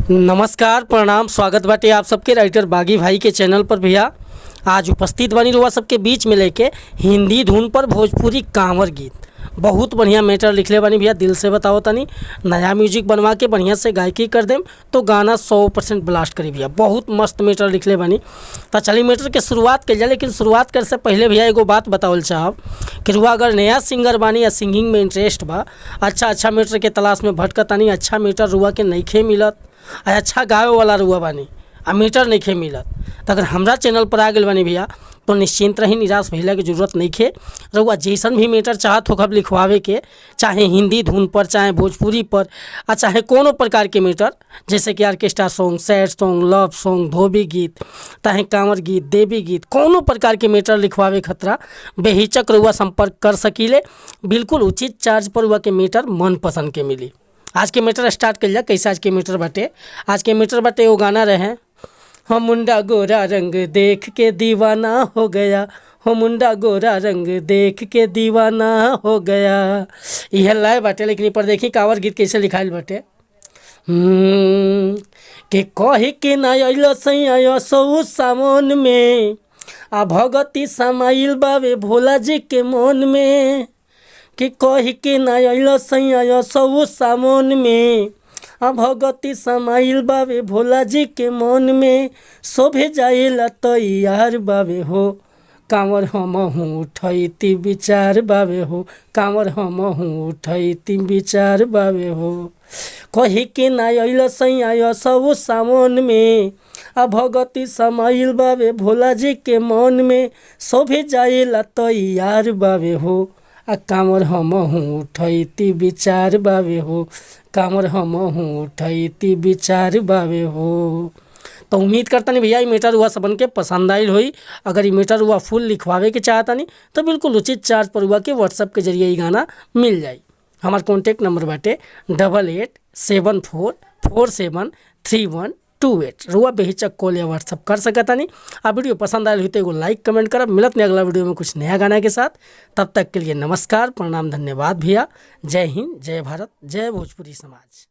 नमस्कार प्रणाम स्वागत बाटे आप सबके राइटर बागी भाई के चैनल पर। भैया आज उपस्थित बनी रुआ सबके बीच में लेके हिंदी धुन पर भोजपुरी कांवर गीत। बहुत बढ़िया मैटर लिखले बानी भैया, दिल से बताओ तनी। नया म्यूजिक बनवा के बढ़िया से गायकी कर देम तो गाना 100% ब्लास्ट करी भैया। बहुत मस्त मैटर लिखले बानी। तो चलिए मैटर के शुरुआत कर जाए, लेकिन शुरुआत करे से पहले भैया एगो बात बतावल चाहब कि रुआ अगर नया सिंगर बानी या सिंगिंग में इंटरेस्ट बा, अच्छा मैटर के तलाश में भटकतानी, अच्छा मैटर रुआ के नइखे मिलत, अच्छा गावे वाला रुआ बानी आ मीटर नहीं मिलत, तो अगर हमरा चैनल पर आ गए बानी भैया तो निश्चिंत रही, निराश भइला की जरूरत नहीं खे। रउआ जैसन भी मीटर चाहत हो कब लिखवावे के, चाहे हिंदी धुन पर, चाहे भोजपुरी पर, आ चाहे कोनो प्रकार के मीटर, जैसे कि orchestra song, sad song, love song, धोबी गीत, चाहे कांवर गीत, देवी गीत, कोनो प्रकार के मीटर लिखवावे खतरा बेहिचक रउआ संपर्क कर सकीले। बिल्कुल उचित चार्ज पर रउआ के मीटर मन पसंद के मिली। आज के मीटर स्टार्ट कर लिया। कैसे आज के मीटर बाटे? आज के मीटर बाटे वो गाना रहे, हो मुंडा गोरा रंग देख के दीवाना हो गया, हो मुंडा गोरा रंग देख के दीवाना हो गया। यह लय बाटे, लेकिन पर देखी कांवर गीत कैसे लिखाइल बाटे। के कही के ना अइलो सैया सौ सामन में, आ भगती समाइल बावे भोला जी के मन में। कि कही के ना अइलो सैया सौ सामन में, आ भगती समाइल बावे भोला जी के मन में। शोभे जाएला तैयार बावे हो, कांवर हमहू उठैती विचार बावे हो, कांवर हमहू उठैती विचार बावे हो। कही के ना अइलो सैया सौ सामन में, आ भगती समाइल बावे भोला जी के मन में। शोभे जाएला तैयार बावे हो, आ कांवर हमहू उठैती विचार बावे हो, कांवर हमहू उठैती विचार बावे हो। तो उम्मीद करता नहीं भैया ये मीटर हुआ सबन के पसंद आयल होई। अगर ये मीटर हुआ फुल लिखवावे के चाहता नहीं तो बिल्कुल उचित चार्ज पर हुआ के व्हाट्सएप के जरिए ये गाना मिल जाए। हमारा कॉन्टेक्ट नंबर बाटे 8874473128। रुआ बेहिचक कॉल या व्हाट्सअप कर सकता नहीं। आप वीडियो पसंद आए हुई तो एगो लाइक कमेंट करब। मिलत नहीं अगला वीडियो में कुछ नया गाना के साथ। तब तक के लिए नमस्कार प्रणाम धन्यवाद भैया। जय हिंद, जय भारत, जय भोजपुरी समाज।